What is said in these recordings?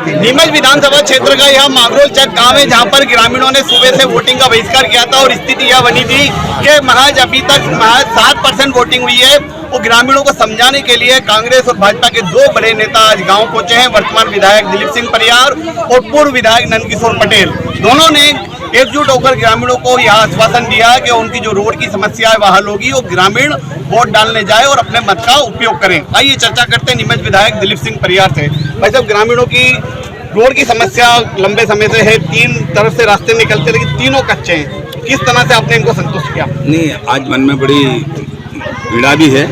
नीमच विधानसभा क्षेत्र का यह मागरोल चक गांव है, जहां पर ग्रामीणों ने सुबह से वोटिंग का बहिष्कार किया था और स्थिति यह बनी थी कि महज अभी तक 7% वोटिंग हुई है। वो ग्रामीणों को समझाने के लिए कांग्रेस और भाजपा के दो बड़े नेता आज गांव पहुंचे हैं। वर्तमान विधायक दिलीप सिंह परियार और पूर्व विधायक नंदकिशोर पटेल, दोनों ने एकजुट होकर ग्रामीणों को यह आश्वासन दिया कि उनकी जो रोड की समस्या है वह हल होगी और ग्रामीण वोट डालने जाए और अपने मत का उपयोग करें। आइए चर्चा करते हैं नीमच विधायक दिलीप सिंह परियार से। भाई साहब, ग्रामीणों की रोड की समस्या लंबे समय से है, 3 तरफ से रास्ते निकलते लेकिन तीनों कच्चे हैं। किस तरह से आपने इनको संतुष्ट किया? नहीं, आज मन में बड़ी पीड़ा भी है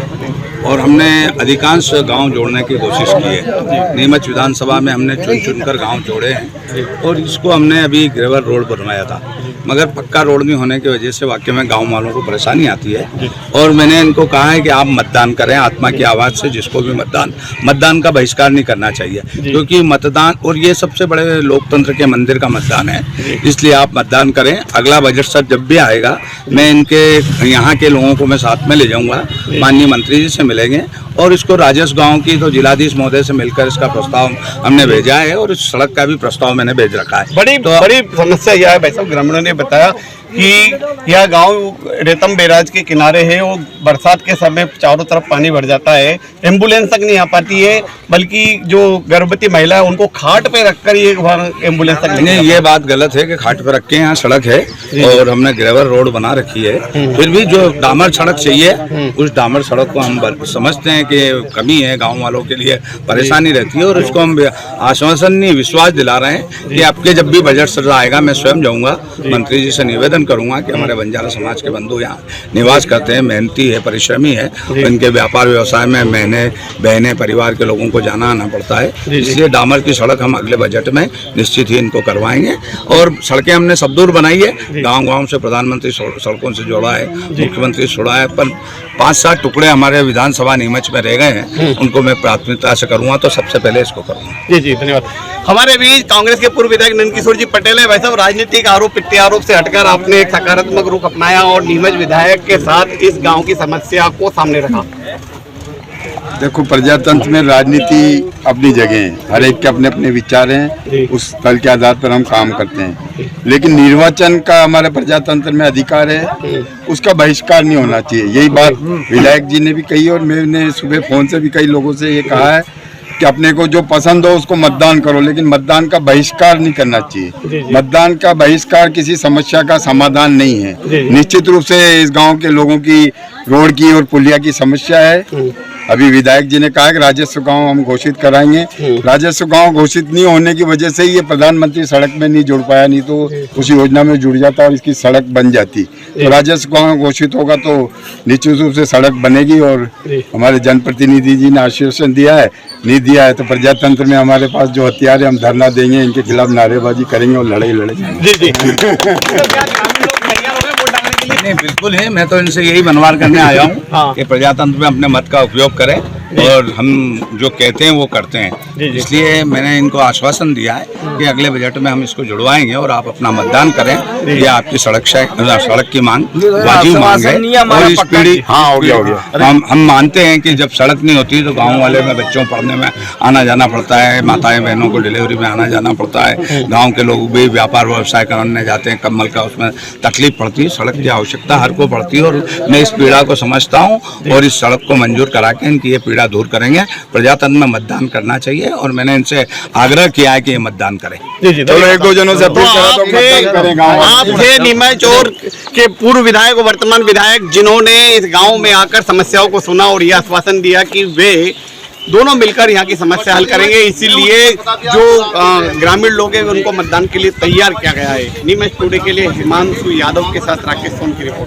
और हमने अधिकांश गांव जोड़ने की कोशिश की है। नीमच विधानसभा में हमने चुनकर गांव जोड़े हैं और इसको हमने अभी ग्रेवल रोड बनवाया था, मगर पक्का रोड नहीं होने की वजह से वाकई में गांव वालों को परेशानी आती है। और मैंने इनको कहा है कि आप मतदान करें आत्मा की आवाज़ से, जिसको भी मतदान का बहिष्कार नहीं करना चाहिए, क्योंकि मतदान और ये सबसे बड़े लोकतंत्र के मंदिर का मतदान है, इसलिए आप मतदान करें। अगला बजट सब जब भी आएगा मैं इनके यहाँ के लोगों को मैं साथ में ले जाऊँगा, माननीय मंत्री जी से मिलेंगे और इसको राजस्व गांव की तो जिलाधीश महोदय से मिलकर इसका प्रस्ताव हमने भेजा है और इस सड़क का भी प्रस्ताव मैंने भेज रखा है। बड़ी समस्या यह है भाई साहब, ग्रामीणों ने बताया कि यह गांव रेतम बैराज के किनारे है और बरसात के समय चारों तरफ पानी भर जाता है, एम्बुलेंस तक नहीं आ पाती है, बल्कि जो गर्भवती महिला है उनको खाट पे रखकर ये एम्बुलेंस तक नहीं। ये बात गलत है कि खाट पे रख के यहाँ सड़क है और हमने ग्रेवल रोड बना रखी है, फिर भी जो डामर सड़क चाहिए उस डामर सड़क को हम समझते हैं कि कमी है, गाँव वालों के लिए परेशानी रहती है और उसको हम आश्वासन नहीं विश्वास दिला रहे हैं कि आपके जब भी बजट सत्र आएगा मैं स्वयं जाऊँगा, मंत्री जी से निवेदन करूंगा कि हमारे बंजारा समाज के बंधु यहाँ निवास करते हैं, मेहनती है, परिश्रमी है, इनके व्यापार व्यवसाय में बहने परिवार के लोगों को जाना आना पड़ता है, इसलिए डामर की सड़क हम अगले बजट में निश्चित ही इनको करवाएंगे। और सड़कें हमने सब दूर बनाई है, गांव-गांव से प्रधानमंत्री सड़कों से जोड़ा है, मुख्यमंत्री छोड़ा है, पर 5-7 टुकड़े हमारे विधानसभा नीमच में रह गए हैं, उनको मैं प्राथमिकता से करूँगा, तो सबसे पहले इसको करूँगा। जी, धन्यवाद। हमारे बीच कांग्रेस के पूर्व विधायक नंदकिशोर जी पटेल है। भाई साहब, राजनीतिक आरोप प्रत्यारोप से हटकर आपने एक सकारात्मक रुख अपनाया और नीमच विधायक के साथ इस गांव की समस्या को सामने रखा। देखो, प्रजातंत्र में राजनीति अपनी जगह है, हर एक के अपने अपने विचार हैं, उस स्थल के आधार पर हम काम करते हैं, लेकिन निर्वाचन का हमारे प्रजातंत्र में अधिकार है, उसका बहिष्कार नहीं होना चाहिए। यही बात विधायक जी ने भी कही और मैंने सुबह फोन से भी कई लोगों से ये कहा है कि अपने को जो पसंद हो उसको मतदान करो, लेकिन मतदान का बहिष्कार नहीं करना चाहिए। मतदान का बहिष्कार किसी समस्या का समाधान नहीं है। निश्चित रूप से इस गांव के लोगों की रोड की और पुलिया की समस्या है। अभी विधायक जी ने कहा कि राजस्व गांव हम घोषित कराएंगे, राजस्व गांव घोषित नहीं होने की वजह से ये प्रधानमंत्री सड़क में नहीं जुड़ पाया, नहीं तो उस योजना में जुड़ जाता और इसकी सड़क बन जाती। तो राजस्व गांव घोषित होगा तो निश्चित रूप से सड़क बनेगी और हमारे जनप्रतिनिधि जी ने आश्वासन दिया है, नहीं दिया है तो प्रजातंत्र में हमारे पास जो हथियार है हम धरना देंगे, इनके खिलाफ नारेबाजी करेंगे और लड़ाई लड़ेंगे। नहीं, बिल्कुल है, मैं तो इनसे यही मनवार करने आया हूँ कि प्रजातंत्र में अपने मत का उपयोग करें और हम जो कहते हैं वो करते हैं। इसलिए मैंने इनको आश्वासन दिया है कि अगले बजट में हम इसको जुड़वाएंगे और आप अपना मतदान करें। ये आपकी सड़क की मांग वाजिब मांग है और इस पीढ़ी हम मानते हैं कि जब सड़क नहीं होती तो गाँव वाले में बच्चों पढ़ने में आना जाना पड़ता है, माताएं बहनों को डिलीवरी में आना जाना पड़ता है, गाँव के लोग भी व्यापार व्यवसाय करने जाते हैं, कम्बल का उसमें तकलीफ पड़ती है, सड़क की आवश्यकता हर को पड़ती है और मैं इस पीड़ा को समझता हूँ और इस सड़क को मंजूर करा के इनकी ये पीड़ा दूर करेंगे। प्रजातंत्र में मतदान करना चाहिए और मैंने इनसे आग्रह किया है कि ये मतदान करें। चलो एक दो जनों से आप थे नीमच और के पूर्व विधायक और वर्तमान विधायक जिन्होंने इस गांव में आकर समस्याओं को सुना और यह आश्वासन दिया कि वे दोनों मिलकर यहाँ की समस्या हल करेंगे, इसीलिए जो ग्रामीण लोग हैं उनको मतदान के लिए तैयार किया गया है। नीमच टुडे के लिए हिमांशु यादव के साथ राकेश सोन की रिपोर्ट।